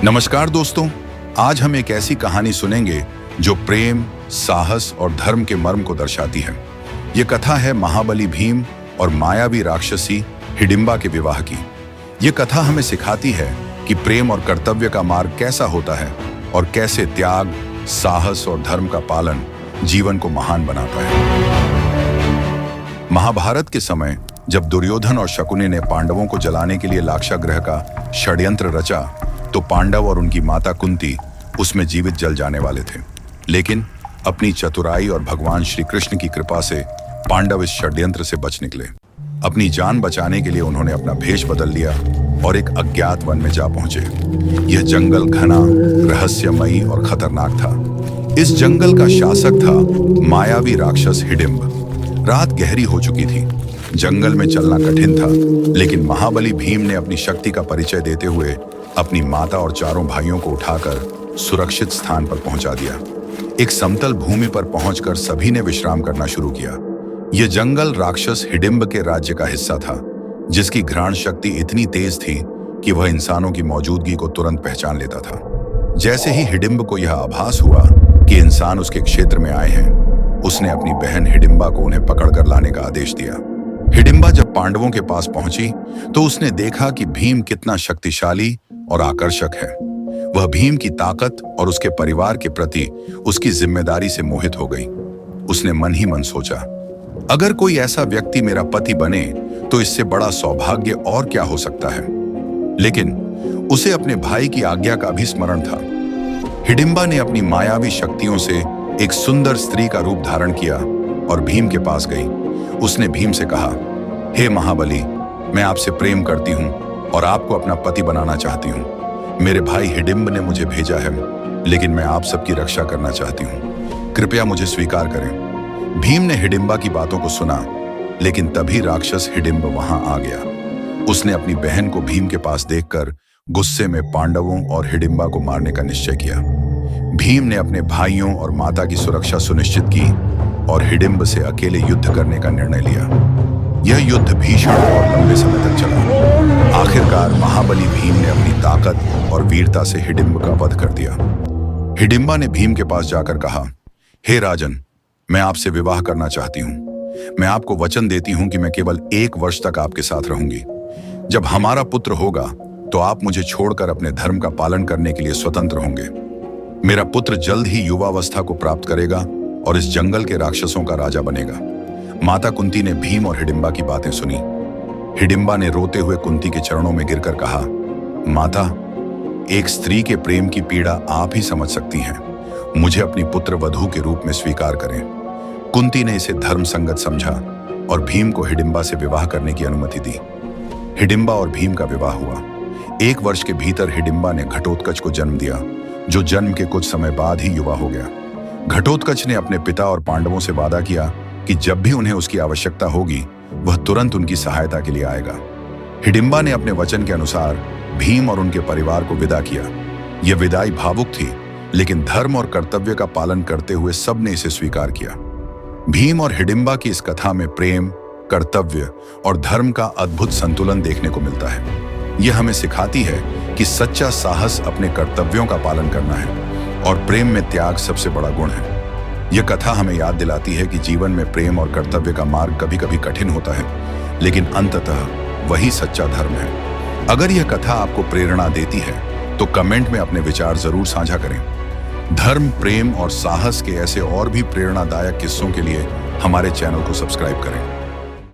नमस्कार दोस्तों, आज हम एक ऐसी कहानी सुनेंगे जो प्रेम, साहस और धर्म के मर्म को दर्शाती है। ये कथा है महाबली भीम और मायावी राक्षसी हिडिंबा के विवाह की। ये कथा हमें सिखाती है कि प्रेम और कर्तव्य का मार्ग कैसा होता है और कैसे त्याग, साहस और धर्म का पालन जीवन को महान बनाता है। महाभारत के समय जब दुर्योधन और शकुनी ने पांडवों को जलाने के लिए लाक्षागृह का षड्यंत्र रचा, तो पांडव और उनकी माता कुंती उसमें जीवित जल जाने वाले थे। लेकिन अपनी चतुराई और भगवान श्री कृष्ण की कृपा से पांडव इस षड्यंत्र से बच निकले। अपनी जान बचाने के लिए उन्होंने अपना भेष बदल लिया और एक अज्ञात वन में जा पहुंचे। यह जंगल घना, रहस्यमयी और खतरनाक था। इस जंगल का शासक था मायावी राक्षस हिडिंब। रात गहरी हो चुकी थी, जंगल में चलना कठिन था, लेकिन महाबली भीम ने अपनी शक्ति का परिचय देते हुए अपनी माता और चारों भाइयों को उठाकर सुरक्षित स्थान पर पहुंचा दिया। एक समतल भूमि पर पहुंचकर सभी ने विश्राम करना शुरू किया। यह जंगल राक्षस हिडिंब के राज्य का हिस्सा था, जिसकी घ्राण शक्ति इतनी तेज थी कि वह इंसानों की मौजूदगी को तुरंत पहचान लेता था। जैसे ही हिडिंब को यह आभास हुआ कि इंसान उसके क्षेत्र में आए हैं, उसने अपनी बहन हिडिंबा को उन्हें पकड़कर लाने का आदेश दिया। हिडिंबा जब पांडवों के पास पहुंची तो उसने देखा कि भीम कितना शक्तिशाली और आकर्षक है। वह भीम की ताकत और उसके परिवार के प्रति उसकी जिम्मेदारी से मोहित हो गई। उसने मन ही मन सोचा, अगर कोई ऐसा व्यक्ति मेरा पति बने तो इससे बड़ा सौभाग्य और क्या हो सकता है। लेकिन उसे अपने भाई की आज्ञा का भी स्मरण था। हिडिंबा ने अपनी मायावी शक्तियों से एक सुंदर स्त्री का रूप धारण किया और भीम के पास गई। उसने भीम से कहा, हे महाबली, मैं आपसे प्रेम करती हूं और आपको अपना पति बनाना चाहती हूं। मेरे भाई हिडिंब ने मुझे भेजा है, लेकिन मैं आप सबकी रक्षा करना चाहती हूं। कृपया मुझे स्वीकार करें। भीम ने हिडिंबा की बातों को सुना, लेकिन तभी राक्षस हिडिंब वहां आ गया। उसने अपनी बहन को भीम के पास देखकर गुस्से में पांडवों और हिडिंबा को मारने का निश्चय किया। भीम ने अपने भाइयों और माता की सुरक्षा सुनिश्चित की और हिडिंब से अकेले युद्ध करने का निर्णय लिया। यह युद्ध भीषण और लंबे समय तक चला। आखिरकार महाबली भीम ने अपनी ताकत और वीरता से हिडिंब का वध कर दिया। हिडिंबा ने भीम के पास जाकर कहा, हे राजन, मैं आपसे विवाह करना चाहती हूँ। मैं आपको वचन देती हूँ कि मैं केवल 1 वर्ष तक आपके साथ रहूंगी। जब हमारा पुत्र होगा तो आप मुझे छोड़कर अपने धर्म का पालन करने के लिए स्वतंत्र होंगे। मेरा पुत्र जल्द ही युवावस्था को प्राप्त करेगा और इस जंगल के राक्षसों का राजा बनेगा। माता कुंती ने भीम और हिडिंबा की बातें सुनी। हिडिंबा ने रोते हुए कुंती के चरणों में गिरकर कहा, माता, एक स्त्री के प्रेम की पीड़ा आप ही समझ सकती हैं। मुझे अपनी पुत्र वधू के रूप में स्वीकार करें। कुंती ने इसे धर्म संगत समझा और भीम को हिडिंबा से विवाह करने की अनुमति दी। हिडिंबा और भीम का विवाह हुआ। 1 वर्ष के भीतर हिडिंबा ने घटोत्कच को जन्म दिया, जो जन्म के कुछ समय बाद ही युवा हो गया। घटोत्कच ने अपने पिता और पांडवों से वादा किया कि जब भी उन्हें उसकी आवश्यकता होगी, वह तुरंत उनकी सहायता के लिए आएगा। हिडिंबा ने अपने वचन के अनुसार भीम और उनके परिवार को विदा किया। यह विदाई भावुक थी, लेकिन धर्म और कर्तव्य का पालन करते हुए सबने इसे स्वीकार किया। भीम और हिडिंबा की इस कथा में प्रेम, कर्तव्य और धर्म का अद्भुत संतुलन देखने को मिलता है। यह हमें सिखाती है कि सच्चा साहस अपने कर्तव्यों का पालन करना है और प्रेम में त्याग सबसे बड़ा गुण है। यह कथा हमें याद दिलाती है कि जीवन में प्रेम और कर्तव्य का मार्ग कभी कभी कठिन होता है, लेकिन अंततः वही सच्चा धर्म है। अगर यह कथा आपको प्रेरणा देती है तो कमेंट में अपने विचार जरूर साझा करें। धर्म, प्रेम और साहस के ऐसे और भी प्रेरणादायक किस्सों के लिए हमारे चैनल को सब्सक्राइब करें।